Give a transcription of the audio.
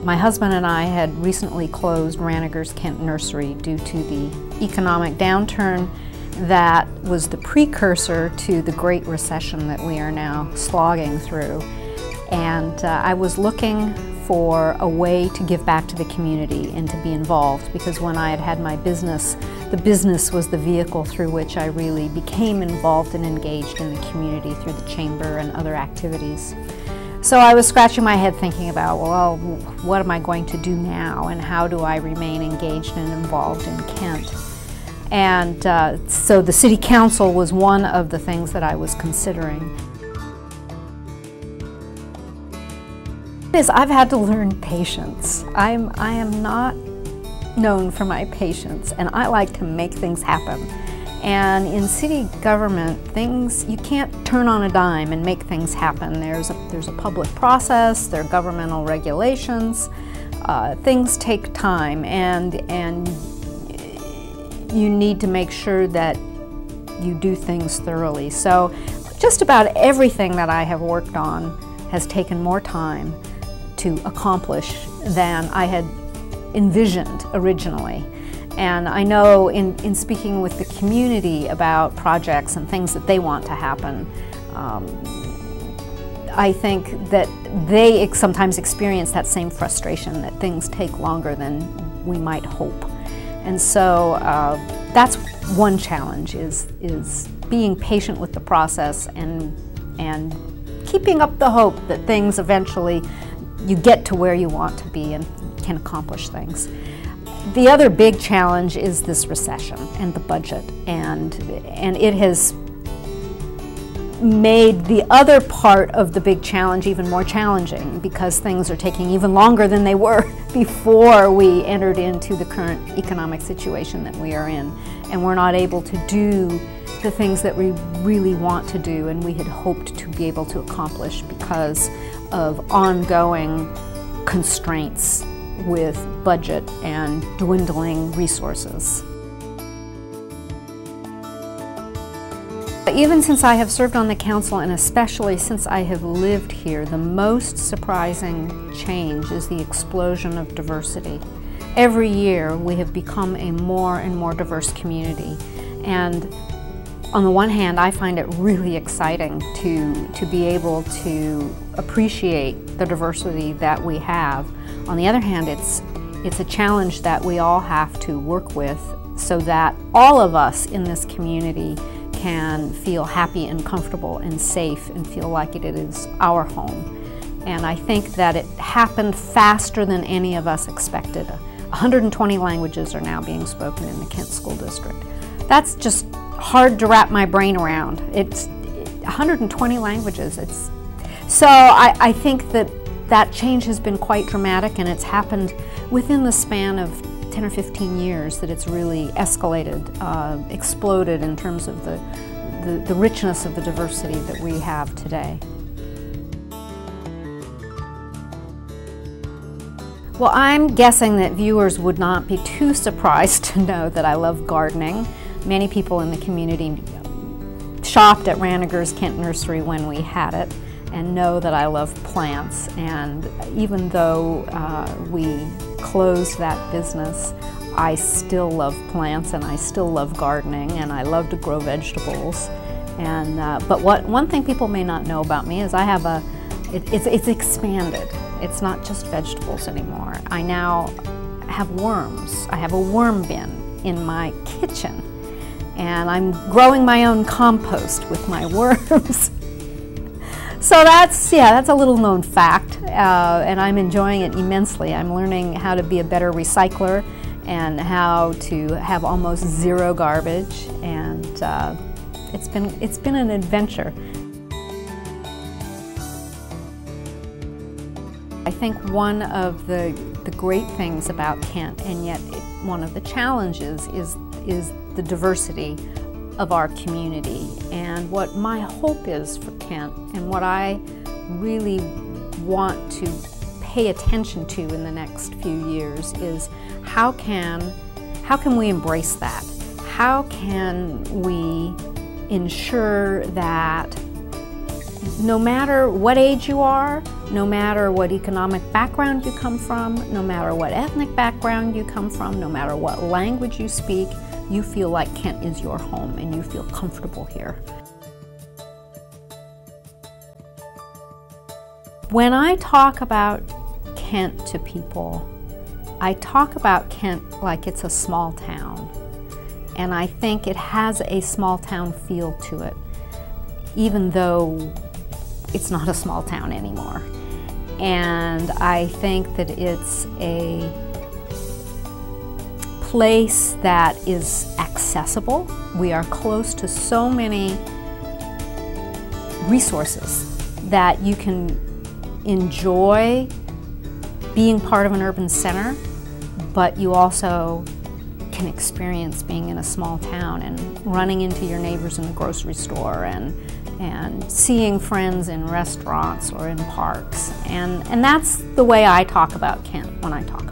My husband and I had recently closed Ranniger's Kent Nursery due to the economic downturn that was the precursor to the Great Recession that we are now slogging through. And I was looking for a way to give back to the community and to be involved, because when I had had my business, the business was the vehicle through which I really became involved and engaged in the community through the chamber and other activities. So I was scratching my head thinking about, well, what am I going to do now, and how do I remain engaged and involved in Kent? And so the City Council was one of the things that I was considering. I've had to learn patience. I am not known for my patience, and I like to make things happen. And in city government, you can't turn on a dime and make things happen. There's a public process, there are governmental regulations. Things take time, and you need to make sure that you do things thoroughly. So just about everything that I have worked on has taken more time to accomplish than I had envisioned originally. And I know in speaking with the community about projects and things that they want to happen, I think that they sometimes experience that same frustration, that things take longer than we might hope. And so that's one challenge, is being patient with the process and keeping up the hope that things eventually, you get to where you want to be and can accomplish things. The other big challenge is this recession and the budget, and it has made the other part of the big challenge even more challenging, because things are taking even longer than they were before we entered into the current economic situation that we are in, and we're not able to do the things that we really want to do and we had hoped to be able to accomplish because of ongoing constraints with budget and dwindling resources. Even since I have served on the council, and especially since I have lived here, the most surprising change is the explosion of diversity. Every year we have become a more and more diverse community, and on the one hand, I find it really exciting to be able to appreciate the diversity that we have. On the other hand, it's a challenge that we all have to work with so that all of us in this community can feel happy and comfortable and safe and feel like it is our home. And I think that it happened faster than any of us expected. 120 languages are now being spoken in the Kent School District. That's just hard to wrap my brain around. It's 120 languages. So I think that change has been quite dramatic, and it's happened within the span of 10 or 15 years that it's really escalated, exploded in terms of the richness of the diversity that we have today. Well, I'm guessing that viewers would not be too surprised to know that I love gardening. Many people in the community shopped at Ranniger's Kent Nursery when we had it and know that I love plants. And even though we closed that business, I still love plants and I still love gardening, and I love to grow vegetables. And but one thing people may not know about me is I have it's expanded. It's not just vegetables anymore. I now have worms. I have a worm bin in my kitchen, and I'm growing my own compost with my worms. So that's a little known fact, and I'm enjoying it immensely. I'm learning how to be a better recycler and how to have almost zero garbage, and it's been an adventure. I think one of the great things about Kent, and yet one of the challenges, is the diversity of our community. And what my hope is for Kent, and what I really want to pay attention to in the next few years, is how can we embrace that? How can we ensure that No matter what age you are, no matter what economic background you come from, no matter what ethnic background you come from, no matter what language you speak, you feel like Kent is your home and you feel comfortable here. When I talk about Kent to people, I talk about Kent like it's a small town. And I think it has a small town feel to it, even though it's not a small town anymore. And I think that it's a place that is accessible. We are close to so many resources that you can enjoy being part of an urban center, but you also can experience being in a small town and running into your neighbors in the grocery store and seeing friends in restaurants or in parks. And that's the way I talk about Kent when I talk